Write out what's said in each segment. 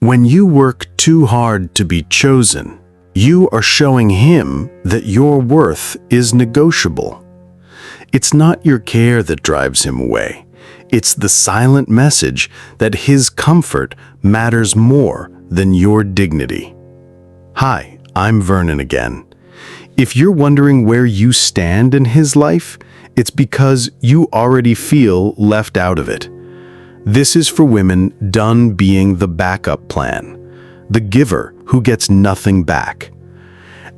When you work too hard to be chosen, you are showing him that your worth is negotiable. It's not your care that drives him away. It's the silent message that his comfort matters more than your dignity. Hi, I'm Vernon again. If you're wondering where you stand in his life, it's because you already feel left out of it. This is for women done being the backup plan, the giver who gets nothing back.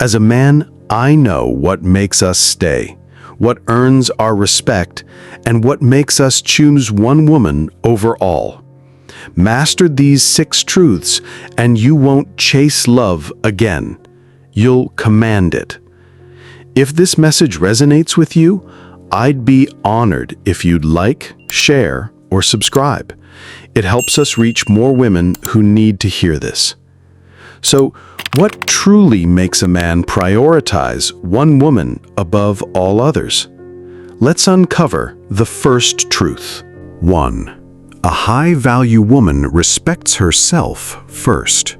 As a man, I know what makes us stay, what earns our respect, and what makes us choose one woman over all. Master these 6 truths, and you won't chase love again. You'll command it. If this message resonates with you, I'd be honored if you'd like, share, or subscribe. It helps us reach more women who need to hear this. So, what truly makes a man prioritize one woman above all others? Let's uncover the first truth. 1. A high-value woman respects herself first.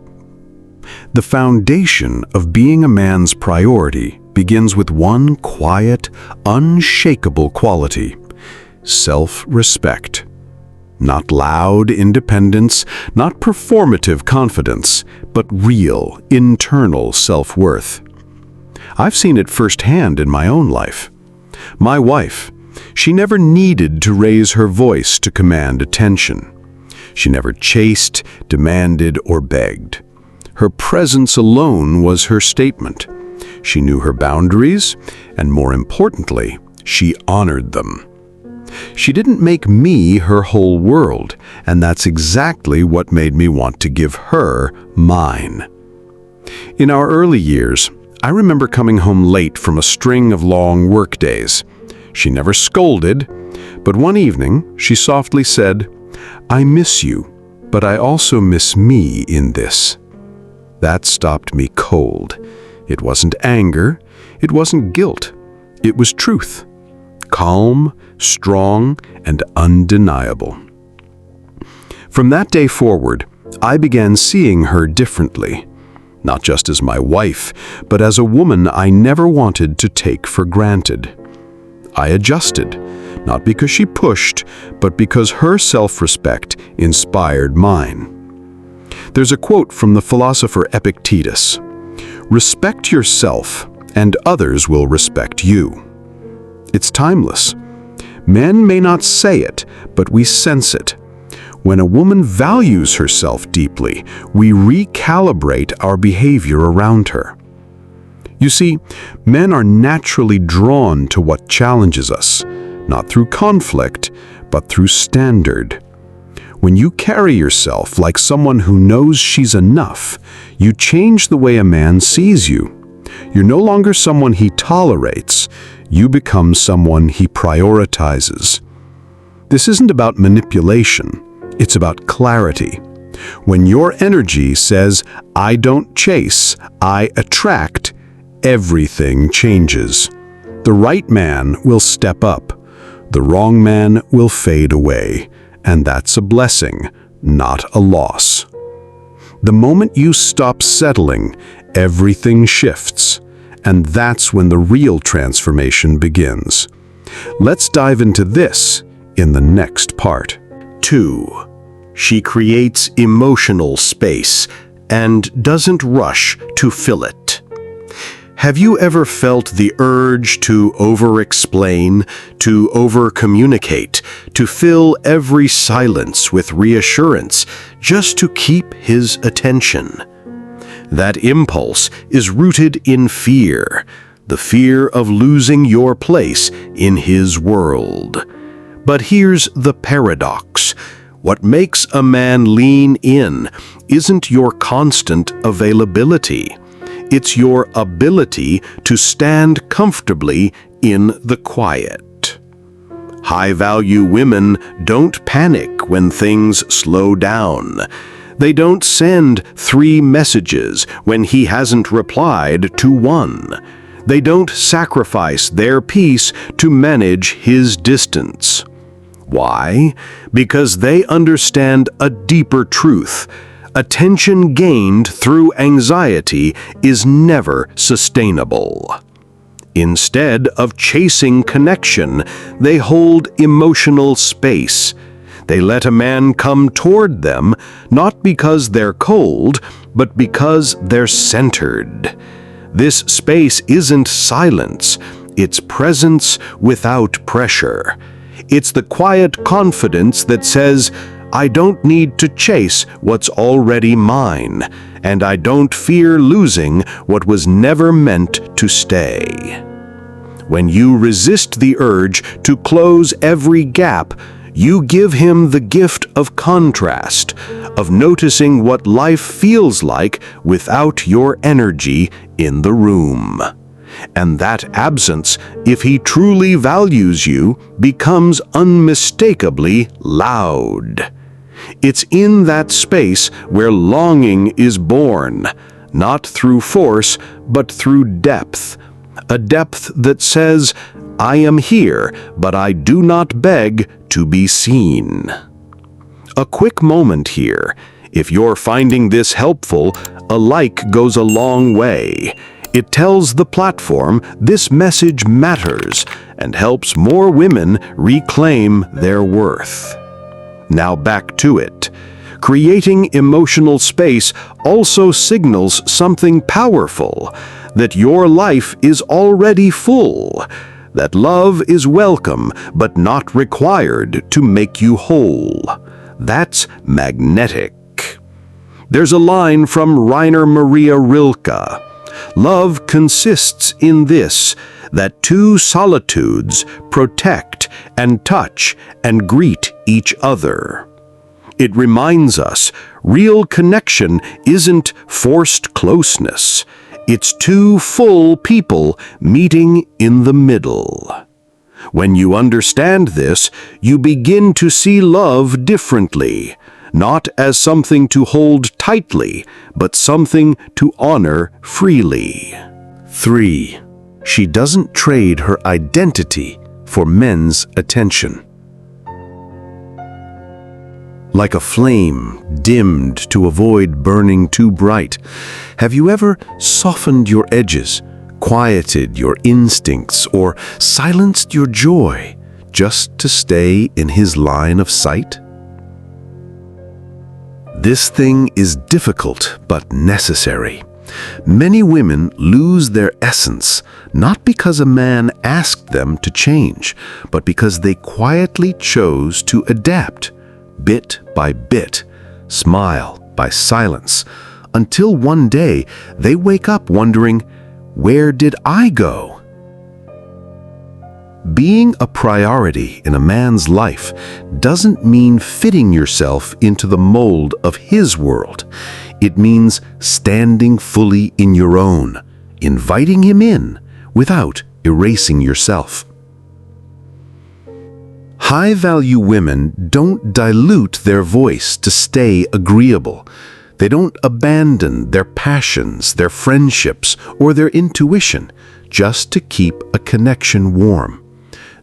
The foundation of being a man's priority begins with one quiet, unshakable quality: self-respect. Not loud independence, not performative confidence, but real, internal self-worth. I've seen it firsthand in my own life. My wife, she never needed to raise her voice to command attention. She never chased, demanded, or begged. Her presence alone was her statement. She knew her boundaries, and more importantly, she honored them. She didn't make me her whole world, and that's exactly what made me want to give her mine. In our early years, I remember coming home late from a string of long work days. She never scolded, but one evening she softly said, "I miss you, but I also miss me in this." That stopped me cold. It wasn't anger, it wasn't guilt, it was truth. Calm, strong, and undeniable. From that day forward, I began seeing her differently, not just as my wife, but as a woman I never wanted to take for granted. I adjusted, not because she pushed, but because her self-respect inspired mine. There's a quote from the philosopher Epictetus: "Respect yourself, and others will respect you." It's timeless. Men may not say it, but we sense it. When a woman values herself deeply, we recalibrate our behavior around her. You see, men are naturally drawn to what challenges us, not through conflict, but through standard. When you carry yourself like someone who knows she's enough, you change the way a man sees you. You're no longer someone he tolerates. You become someone he prioritizes. This isn't about manipulation. It's about clarity. When your energy says, "I don't chase, I attract," everything changes. The right man will step up. The wrong man will fade away. And that's a blessing, not a loss. The moment you stop settling, everything shifts. And that's when the real transformation begins. Let's dive into this in the next part. 2. She creates emotional space and doesn't rush to fill it. Have you ever felt the urge to over-explain, to over-communicate, to fill every silence with reassurance, just to keep his attention? That impulse is rooted in fear, the fear of losing your place in his world. But here's the paradox. What makes a man lean in isn't your constant availability. It's your ability to stand comfortably in the quiet. High-value women don't panic when things slow down. They don't send 3 messages when he hasn't replied to 1. They don't sacrifice their peace to manage his distance. Why? Because they understand a deeper truth. Attention gained through anxiety is never sustainable. Instead of chasing connection, they hold emotional space. They let a man come toward them, not because they're cold, but because they're centered. This space isn't silence, it's presence without pressure. It's the quiet confidence that says, I don't need to chase what's already mine, and I don't fear losing what was never meant to stay. When you resist the urge to close every gap, you give him the gift of contrast, of noticing what life feels like without your energy in the room. And that absence, if he truly values you, becomes unmistakably loud. It's in that space where longing is born, not through force, but through depth. A depth that says, I am here, but I do not beg to be seen. A quick moment here. If you're finding this helpful, a like goes a long way. It tells the platform this message matters and helps more women reclaim their worth. Now back to it. Creating emotional space also signals something powerful, that your life is already full, that love is welcome but not required to make you whole. That's magnetic. There's a line from Rainer Maria Rilke. Love consists in this, that two solitudes protect and touch and greet each other. It reminds us, real connection isn't forced closeness. It's two full people meeting in the middle. When you understand this, you begin to see love differently, not as something to hold tightly, but something to honor freely. 3. She doesn't trade her identity for men's attention. Like a flame dimmed to avoid burning too bright, have you ever softened your edges, quieted your instincts, or silenced your joy just to stay in his line of sight? This thing is difficult but necessary. Many women lose their essence, not because a man asked them to change, but because they quietly chose to adapt, bit by bit, smile by silence, until one day they wake up wondering, where did I go? Being a priority in a man's life doesn't mean fitting yourself into the mold of his world. It means standing fully in your own, inviting him in without erasing yourself. High-value women don't dilute their voice to stay agreeable. They don't abandon their passions, their friendships, or their intuition just to keep a connection warm.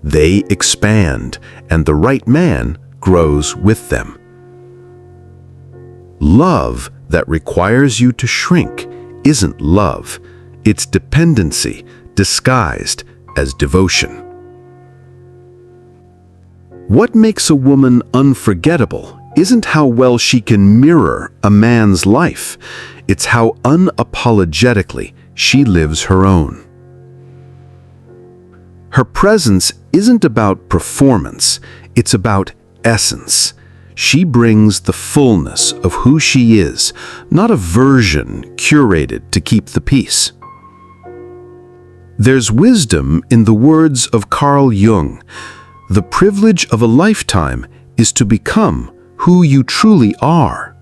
They expand, and the right man grows with them. Love that requires you to shrink isn't love. It's dependency disguised as devotion. What makes a woman unforgettable isn't how well she can mirror a man's life. It's how unapologetically she lives her own. Her presence isn't about performance, it's about essence. She brings the fullness of who she is, not a version curated to keep the peace. There's wisdom in the words of Carl Jung. The privilege of a lifetime is to become who you truly are.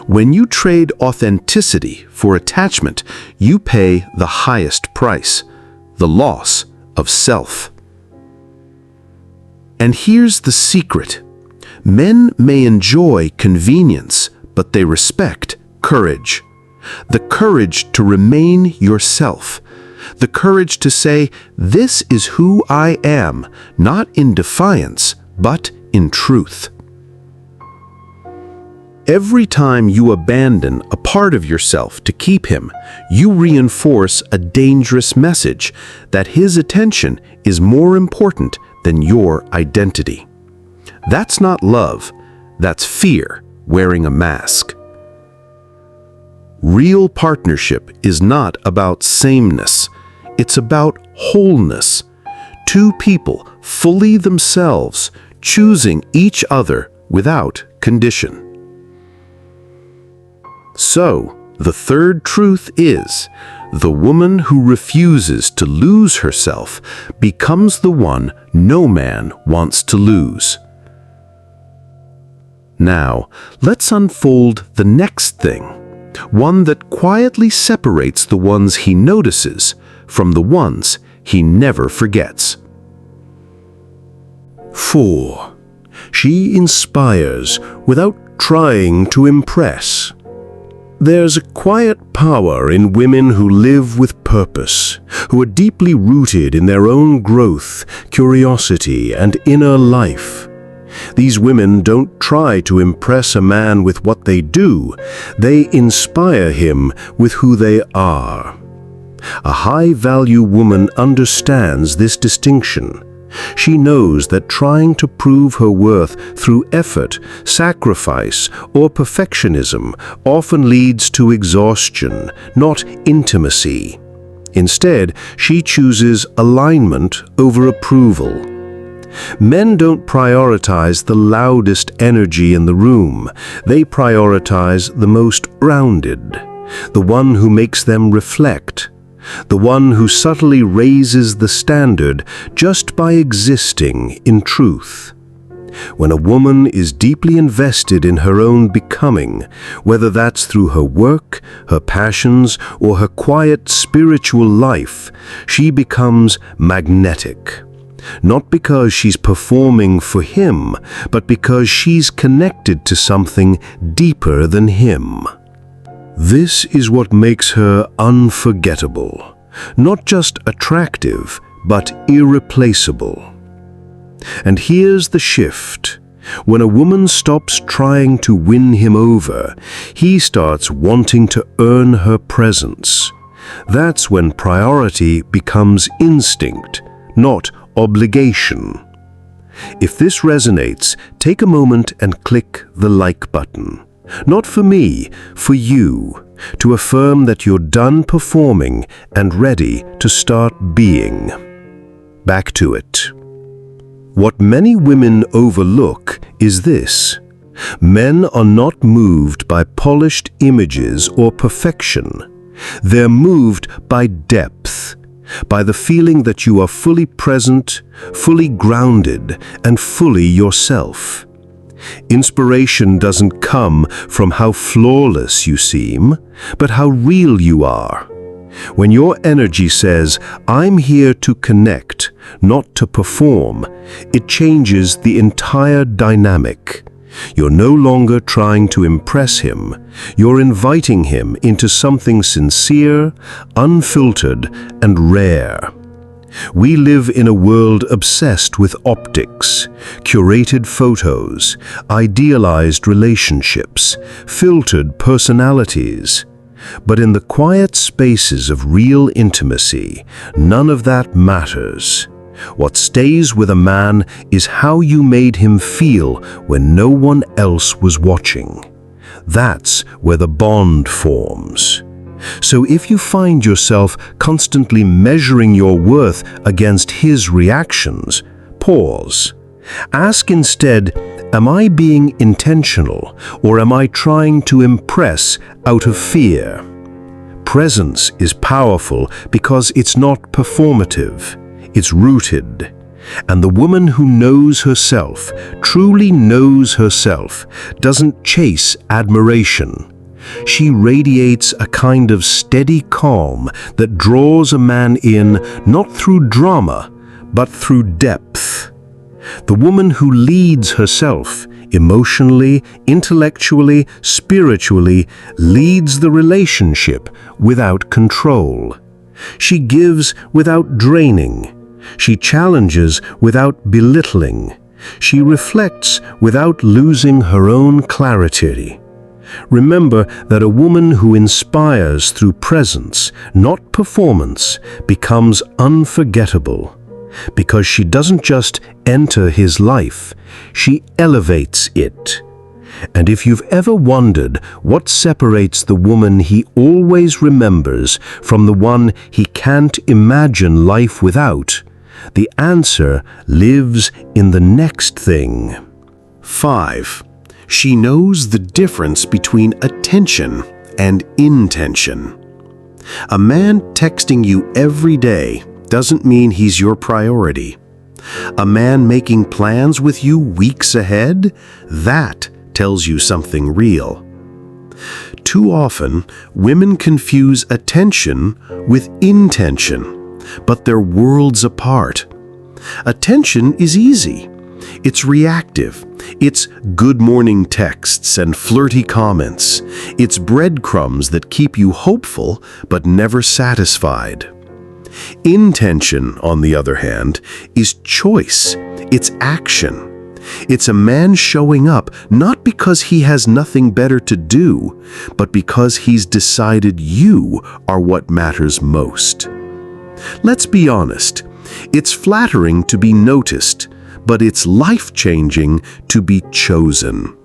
When you trade authenticity for attachment, you pay the highest price, the loss of self. And here's the secret. Men may enjoy convenience, but they respect courage. The courage to remain yourself. The courage to say, this is who I am, not in defiance, but in truth. Every time you abandon a part of yourself to keep him, you reinforce a dangerous message that his attention is more important than your identity. That's not love, that's fear wearing a mask. Real partnership is not about sameness, it's about wholeness. Two people fully themselves, choosing each other without condition. So, the third truth is, the woman who refuses to lose herself becomes the one no man wants to lose. Now, let's unfold the next thing, one that quietly separates the ones he notices from the ones he never forgets. 4. She inspires without trying to impress. There's a quiet power in women who live with purpose, who are deeply rooted in their own growth, curiosity, and inner life. These women don't try to impress a man with what they do, they inspire him with who they are. A high-value woman understands this distinction. She knows that trying to prove her worth through effort, sacrifice, or perfectionism often leads to exhaustion, not intimacy. Instead, she chooses alignment over approval. Men don't prioritize the loudest energy in the room. They prioritize the most grounded, the one who makes them reflect, the one who subtly raises the standard just by existing in truth. When a woman is deeply invested in her own becoming, whether that's through her work, her passions, or her quiet spiritual life, she becomes magnetic. Not because she's performing for him, but because she's connected to something deeper than him. This is what makes her unforgettable, not just attractive, but irreplaceable. And here's the shift. When a woman stops trying to win him over, he starts wanting to earn her presence. That's when priority becomes instinct, not obligation. If this resonates, take a moment and click the like button. Not for me, for you, to affirm that you're done performing and ready to start being. Back to it. What many women overlook is this. Men are not moved by polished images or perfection. They're moved by depth, by the feeling that you are fully present, fully grounded, and fully yourself. Inspiration doesn't come from how flawless you seem, but how real you are. When your energy says, "I'm here to connect, not to perform," it changes the entire dynamic. You're no longer trying to impress him. You're inviting him into something sincere, unfiltered, and rare. We live in a world obsessed with optics, curated photos, idealized relationships, filtered personalities. But in the quiet spaces of real intimacy, none of that matters. What stays with a man is how you made him feel when no one else was watching. That's where the bond forms. So if you find yourself constantly measuring your worth against his reactions, pause. Ask instead, am I being intentional, or am I trying to impress out of fear? Presence is powerful because it's not performative, it's rooted. And the woman who knows herself, truly knows herself, doesn't chase admiration. She radiates a kind of steady calm that draws a man in not through drama, but through depth. The woman who leads herself, emotionally, intellectually, spiritually, leads the relationship without control. She gives without draining. She challenges without belittling. She reflects without losing her own clarity. Remember that a woman who inspires through presence, not performance, becomes unforgettable. Because she doesn't just enter his life, she elevates it. And if you've ever wondered what separates the woman he always remembers from the one he can't imagine life without, the answer lives in the next thing. 5. She knows the difference between attention and intention. A man texting you every day doesn't mean he's your priority. A man making plans with you weeks ahead, that tells you something real. Too often, women confuse attention with intention, but they're worlds apart. Attention is easy. It's reactive. It's good morning texts and flirty comments. It's breadcrumbs that keep you hopeful but never satisfied. Intention, on the other hand, is choice. It's action. It's a man showing up not because he has nothing better to do, but because he's decided you are what matters most. Let's be honest. It's flattering to be noticed, but it's life-changing to be chosen.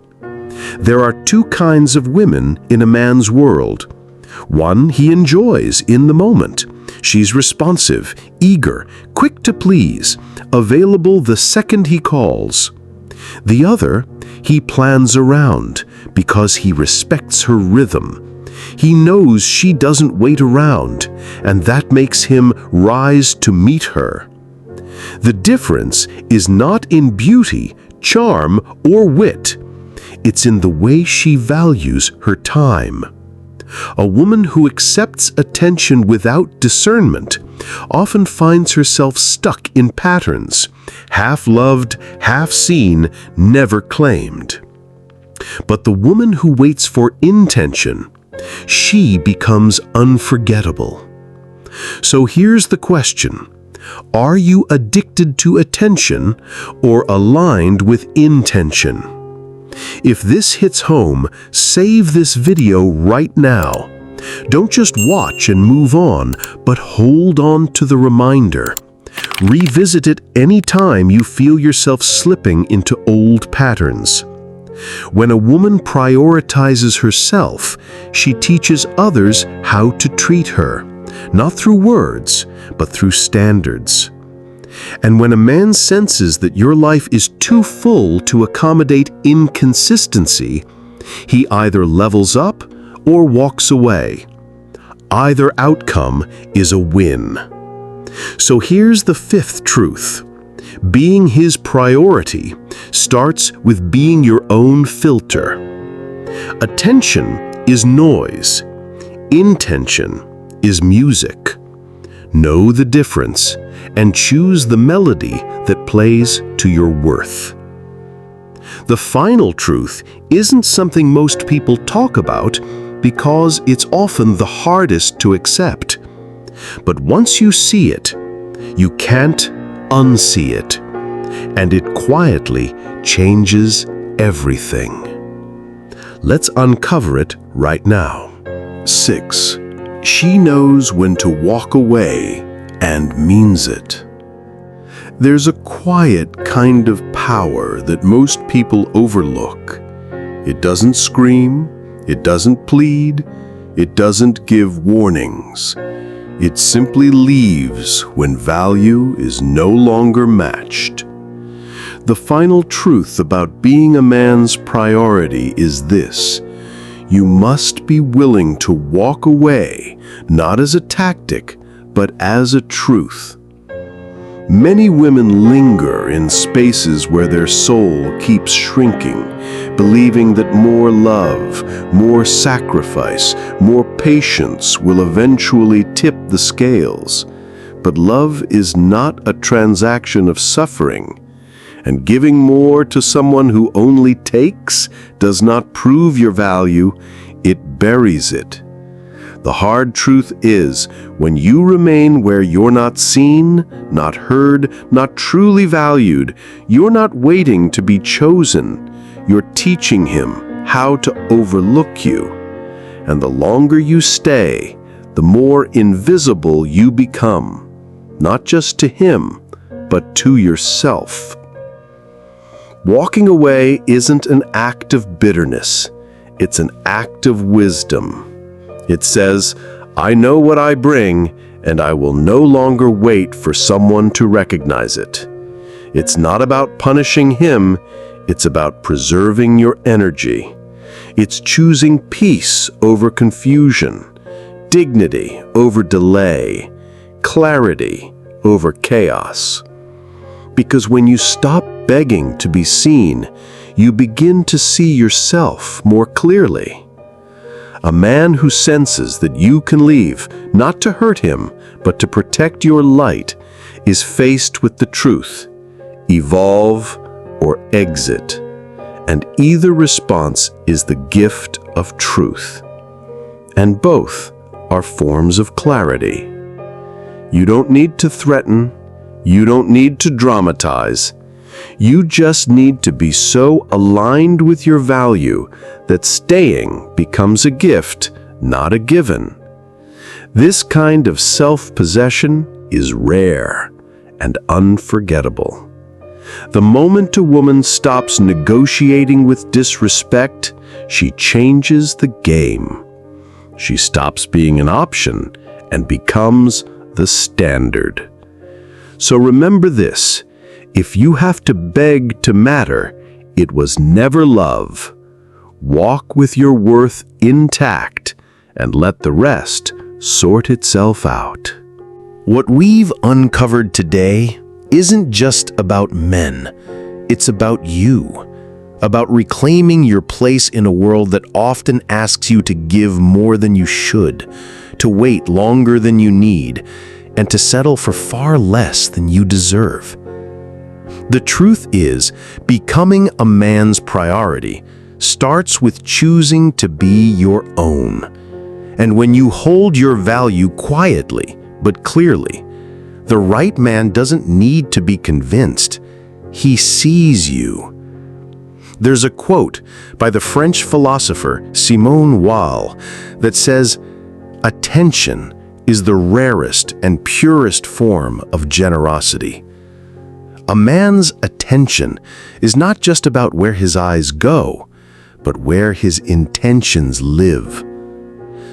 There are two kinds of women in a man's world. One he enjoys in the moment. She's responsive, eager, quick to please, available the second he calls. The other, he plans around because he respects her rhythm. He knows she doesn't wait around, and that makes him rise to meet her. The difference is not in beauty, charm, or wit. It's in the way she values her time. A woman who accepts attention without discernment often finds herself stuck in patterns, half loved, half seen, never claimed. But the woman who waits for intention, she becomes unforgettable. So here's the question. Are you addicted to attention or aligned with intention? If this hits home, save this video right now. Don't just watch and move on, but hold on to the reminder. Revisit it anytime you feel yourself slipping into old patterns. When a woman prioritizes herself, she teaches others how to treat her, not through words, but through standards. And when a man senses that your life is too full to accommodate inconsistency, he either levels up or walks away. Either outcome is a win. So here's the fifth truth. Being his priority starts with being your own filter. Attention is noise. Intention is music. Know the difference and choose the melody that plays to your worth. The final truth isn't something most people talk about because it's often the hardest to accept. But once you see it, you can't unsee it, and it quietly changes everything. Let's uncover it right now. 6. She knows when to walk away and means it. There's a quiet kind of power that most people overlook. It doesn't scream, it doesn't plead, it doesn't give warnings. It simply leaves when value is no longer matched. The final truth about being a man's priority is this: you must be willing to walk away, not as a tactic, but as a truth. Many women linger in spaces where their soul keeps shrinking, believing that more love, more sacrifice, more patience will eventually tip the scales. But love is not a transaction of suffering, and giving more to someone who only takes does not prove your value, it buries it. The hard truth is, when you remain where you're not seen, not heard, not truly valued, you're not waiting to be chosen. You're teaching him how to overlook you. And the longer you stay, the more invisible you become, not just to him, but to yourself. Walking away isn't an act of bitterness. It's an act of wisdom. It says, I know what I bring, and I will no longer wait for someone to recognize it. It's not about punishing him, it's about preserving your energy. It's choosing peace over confusion, dignity over delay, clarity over chaos. Because when you stop begging to be seen, you begin to see yourself more clearly. A man who senses that you can leave, not to hurt him, but to protect your light, is faced with the truth: evolve or exit. And either response is the gift of truth. And both are forms of clarity. You don't need to threaten. You don't need to dramatize. You just need to be so aligned with your value that staying becomes a gift, not a given. This kind of self-possession is rare and unforgettable. The moment a woman stops negotiating with disrespect, she changes the game. She stops being an option and becomes the standard. So remember this: if you have to beg to matter, it was never love. Walk with your worth intact and let the rest sort itself out. What we've uncovered today isn't just about men. It's about you. About reclaiming your place in a world that often asks you to give more than you should, to wait longer than you need, and to settle for far less than you deserve. The truth is, becoming a man's priority starts with choosing to be your own. And when you hold your value quietly but clearly, the right man doesn't need to be convinced. He sees you. There's a quote by the French philosopher Simone Weil that says, "Attention is the rarest and purest form of generosity." A man's attention is not just about where his eyes go, but where his intentions live.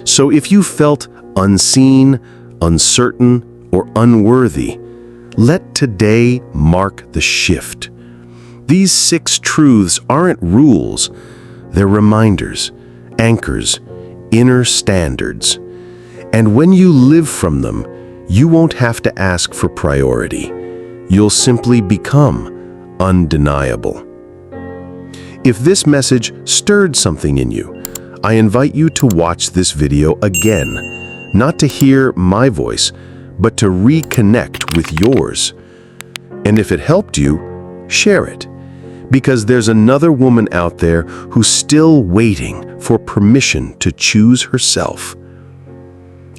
So if you felt unseen, uncertain, or unworthy, let today mark the shift. These 6 truths aren't rules, they're reminders, anchors, inner standards. And when you live from them, you won't have to ask for priority. You'll simply become undeniable. If this message stirred something in you, I invite you to watch this video again, not to hear my voice, but to reconnect with yours. And if it helped you, share it, because there's another woman out there who's still waiting for permission to choose herself.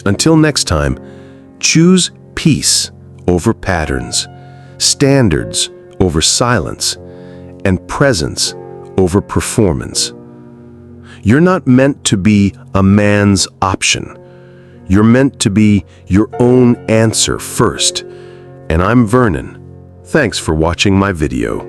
Until next time, choose peace over patterns, standards over silence, and presence over performance. You're not meant to be a man's option. You're meant to be your own answer first. And I'm Vernon. Thanks for watching my video.